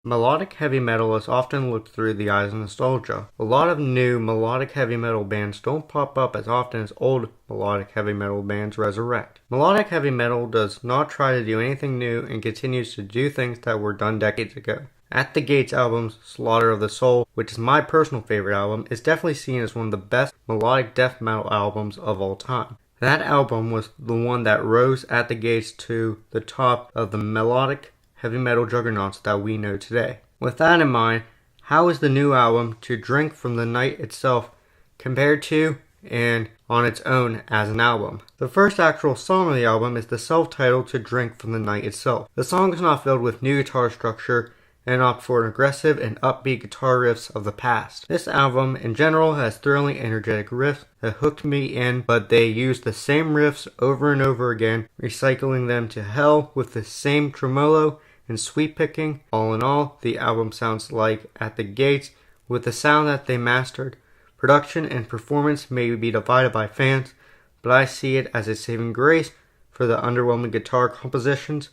Melodic heavy metal is often looked through the eyes of nostalgia. A lot of new melodic heavy metal bands don't pop up as often as old melodic heavy metal bands resurrect. Melodic heavy metal does not try to do anything new and continues to do things that were done decades ago. At the Gates album's Slaughter of the Soul, which is my personal favorite album, is definitely seen as one of the best melodic death metal albums of all time. That album was the one that rose At the Gates to the top of the melodic heavy metal juggernauts that we know today. With that in mind, how is the new album To Drink from the Night itself compared to and on its own as an album? The first actual song on the album is the self-titled To Drink from the Night itself. The song is not filled with new guitar structure and opt for an aggressive and upbeat guitar riffs of the past. This album in general has thrilling energetic riffs that hooked me in, but they use the same riffs over and over again, recycling them to hell with the same tremolo and sweep picking. All in all, the album sounds like At the Gates with the sound that they mastered. Production and performance may be divided by fans, but I see it as a saving grace for the underwhelming guitar compositions.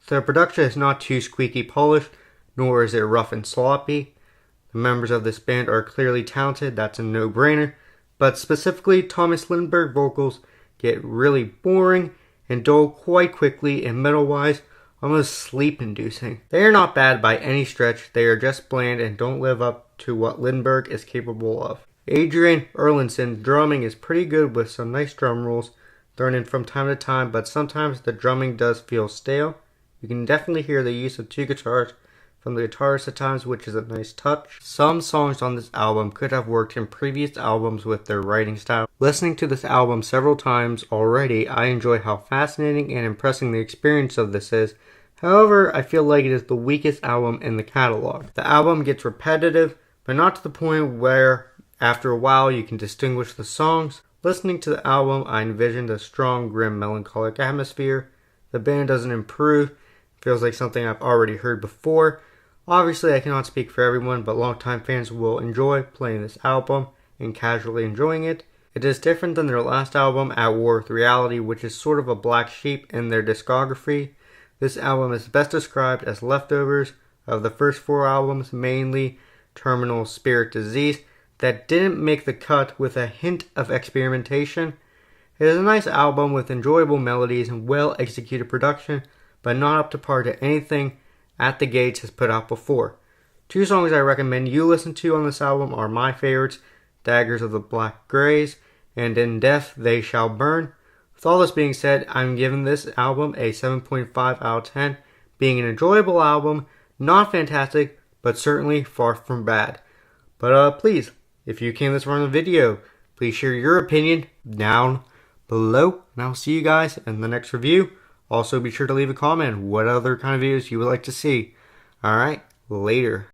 The production is not too squeaky polished, nor is it rough and sloppy. The members of this band are clearly talented, that's a no-brainer, but specifically Thomas Lindberg vocals get really boring and dull quite quickly, and metal-wise, almost sleep-inducing. They are not bad by any stretch, they are just bland and don't live up to what Lindberg is capable of. Adrian Erlandsen's drumming is pretty good with some nice drum rolls thrown in from time to time, but sometimes the drumming does feel stale. You can definitely hear the use of two guitars from the guitarist at times, which is a nice touch. Some songs on this album could have worked in previous albums with their writing style. Listening to this album several times already, I enjoy how fascinating and impressive the experience of this is. However, I feel like it is the weakest album in the catalog. The album gets repetitive, but not to the point where after a while you can distinguish the songs. Listening to the album, I envisioned a strong, grim, melancholic atmosphere. The band doesn't improve. It feels like something I've already heard before. Obviously, I cannot speak for everyone, but longtime fans will enjoy playing this album and casually enjoying it. It is different than their last album, At War with Reality, which is sort of a black sheep in their discography. This album is best described as leftovers of the first four albums, mainly Terminal Spirit Disease, that didn't make the cut with a hint of experimentation. It is a nice album with enjoyable melodies and well-executed production, but not up to par to anything At the Gates has put out before. Two songs I recommend you listen to on this album are my favorites, Daggers of the Black Grays and In Death They Shall Burn. With all this being said, I'm giving this album a 7.5 out of 10, being an enjoyable album, not fantastic, but certainly far from bad. But please, if you came this far in the video, please share your opinion down below, and I'll see you guys in the next review. Also, be sure to leave a comment what other kind of videos you would like to see. Alright, later.